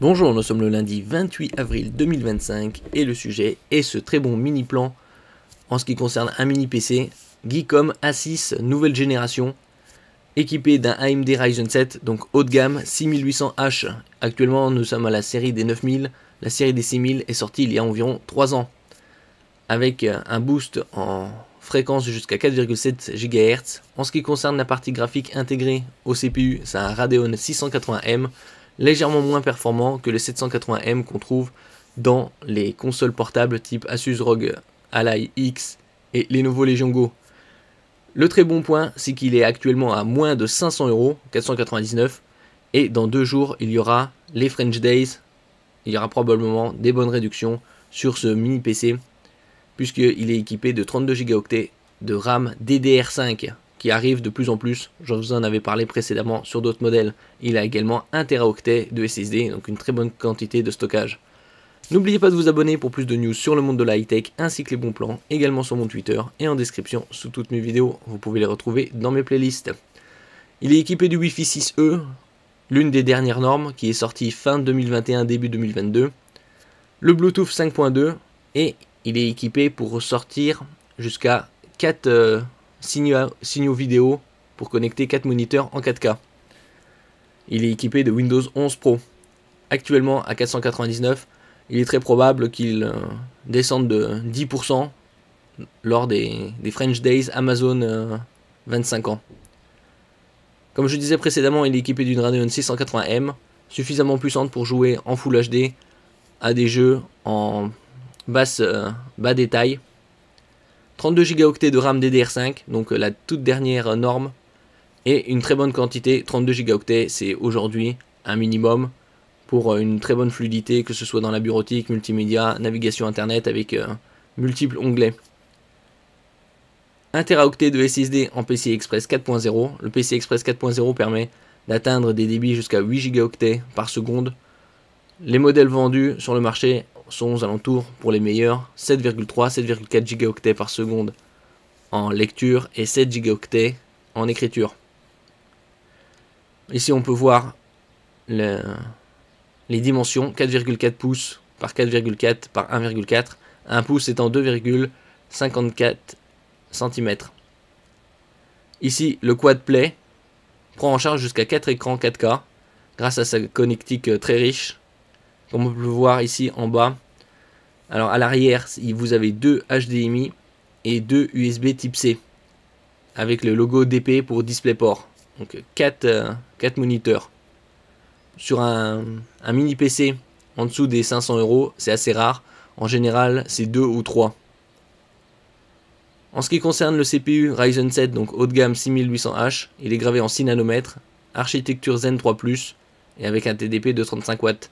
Bonjour, nous sommes le lundi 28 avril 2025 et le sujet est ce très bon mini plan en ce qui concerne un mini PC Geekom A6 nouvelle génération équipé d'un AMD Ryzen 7 donc haut de gamme 6800H. Actuellement nous sommes à la série des 9000, la série des 6000 est sortie il y a environ 3 ans avec un boost en fréquence jusqu'à 4,7 GHz. En ce qui concerne la partie graphique intégrée au CPU, c'est un Radeon 680M, légèrement moins performant que le 780M qu'on trouve dans les consoles portables type Asus ROG Ally X et Lenovo Legion Go. Le très bon point, c'est qu'il est actuellement à moins de 500 €, 499, et dans 2 jours, il y aura les French Days, il y aura probablement des bonnes réductions sur ce mini PC, puisqu'il est équipé de 32 Go de RAM DDR5 qui arrive de plus en plus. Je vous en avais parlé précédemment sur d'autres modèles. Il a également 1 Teraoctet de SSD, donc une très bonne quantité de stockage. N'oubliez pas de vous abonner pour plus de news sur le monde de la high-tech ainsi que les bons plans, également sur mon Twitter et en description sous toutes mes vidéos. Vous pouvez les retrouver dans mes playlists. Il est équipé du Wi-Fi 6E, l'une des dernières normes qui est sortie fin 2021, début 2022. Le Bluetooth 5.2 et il est équipé pour sortir jusqu'à 4 signaux vidéo pour connecter 4 moniteurs en 4K. Il est équipé de Windows 11 Pro. Actuellement à 499, il est très probable qu'il descende de 10% lors des French Days Amazon 25 ans. Comme je disais précédemment, il est équipé d'une Radeon 680M, suffisamment puissante pour jouer en Full HD à des jeux en bas détail. 32 Go de RAM DDR5, donc la toute dernière norme, et une très bonne quantité. 32 Go, c'est aujourd'hui un minimum pour une très bonne fluidité, que ce soit dans la bureautique, multimédia, navigation internet avec multiples onglets. 1 Teraoctet de SSD en PCI Express 4.0. Le PCI Express 4.0 permet d'atteindre des débits jusqu'à 8 Go par seconde. Les modèles vendus sur le marché sont aux alentours, pour les meilleurs, 7,3, 7,4 gigaoctets par seconde en lecture et 7 gigaoctets en écriture. Ici on peut voir les dimensions, 4,4 pouces par 4,4 par 1,4, 1 pouce étant 2,54 cm. Ici le quad play prend en charge jusqu'à 4 écrans 4K grâce à sa connectique très riche, comme on peut le voir ici en bas. Alors à l'arrière, vous avez 2 HDMI et 2 USB type C avec le logo DP pour DisplayPort. Donc 4 moniteurs. Sur un mini PC en dessous des 500 €, c'est assez rare. En général, c'est 2 ou 3. En ce qui concerne le CPU Ryzen 7, donc haut de gamme 6800H, il est gravé en 6 nanomètres, architecture Zen 3+, et avec un TDP de 35 watts.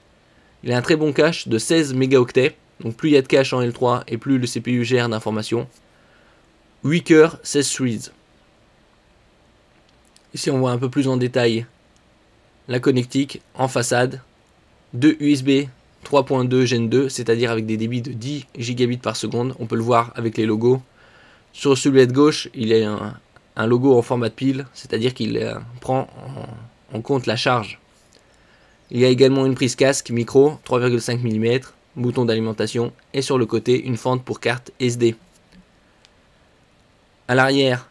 Il a un très bon cache de 16 mégaoctets, donc plus il y a de cache en L3 et plus le CPU gère d'informations. 8 cœurs, 16 threads. Ici on voit un peu plus en détail la connectique en façade, 2 USB 3.2 Gen 2, c'est-à-dire avec des débits de 10 gigabits par seconde, on peut le voir avec les logos. Sur celui de gauche, il y a un logo en format de pile, c'est-à-dire qu'il prend en compte la charge. Il y a également une prise casque micro 3,5 mm, bouton d'alimentation et sur le côté une fente pour carte SD. À l'arrière,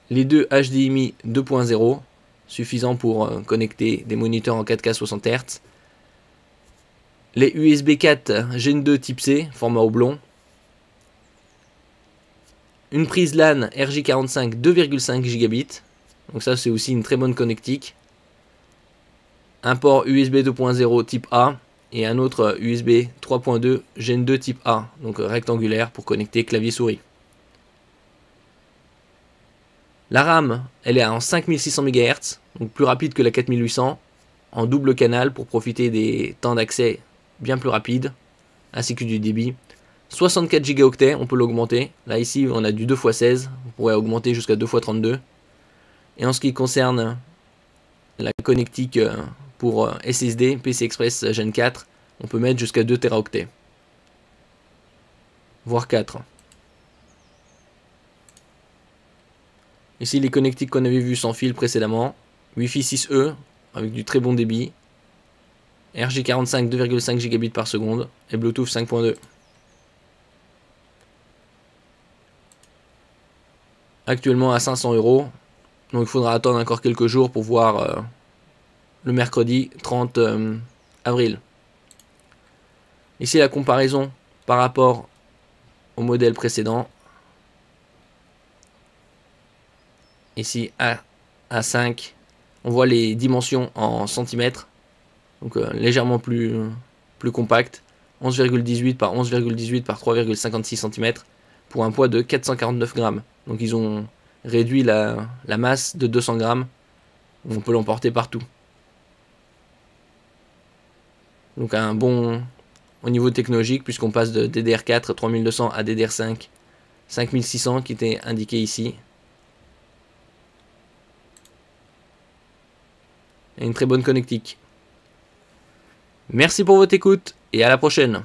les deux HDMI 2.0, suffisant pour connecter des moniteurs en 4K 60 Hz. Les USB 4 Gen 2 type C, format oblong. Une prise LAN RJ45 2,5 Gb, donc ça c'est aussi une très bonne connectique. Un port USB 2.0 type A et un autre USB 3.2 Gen 2 type A, donc rectangulaire pour connecter clavier souris. La RAM, elle est en 5600 MHz, donc plus rapide que la 4800, en double canal pour profiter des temps d'accès bien plus rapides, ainsi que du débit. 64 Go, on peut l'augmenter. Là ici on a du 2x16, on pourrait augmenter jusqu'à 2x32. Et en ce qui concerne la connectique pour SSD, PCI Express Gen 4, on peut mettre jusqu'à 2 Teraoctets, voire 4. Ici les connectiques qu'on avait vues sans fil précédemment, Wi-Fi 6E avec du très bon débit RJ45 2,5 gigabits par seconde et Bluetooth 5.2. Actuellement à 500 €. Donc il faudra attendre encore quelques jours pour voir le mercredi 30 avril. Ici la comparaison par rapport au modèle précédent. Ici A5, on voit les dimensions en centimètres. Donc légèrement plus compact. 11,18 par 11,18 par 3,56 cm pour un poids de 449 grammes. Donc ils ont réduit la masse de 200 grammes. On peut l'emporter partout. Donc un bon au niveau technologique, puisqu'on passe de DDR4 3200 à DDR5 5600 qui était indiqué ici. Et une très bonne connectique. Merci pour votre écoute et à la prochaine.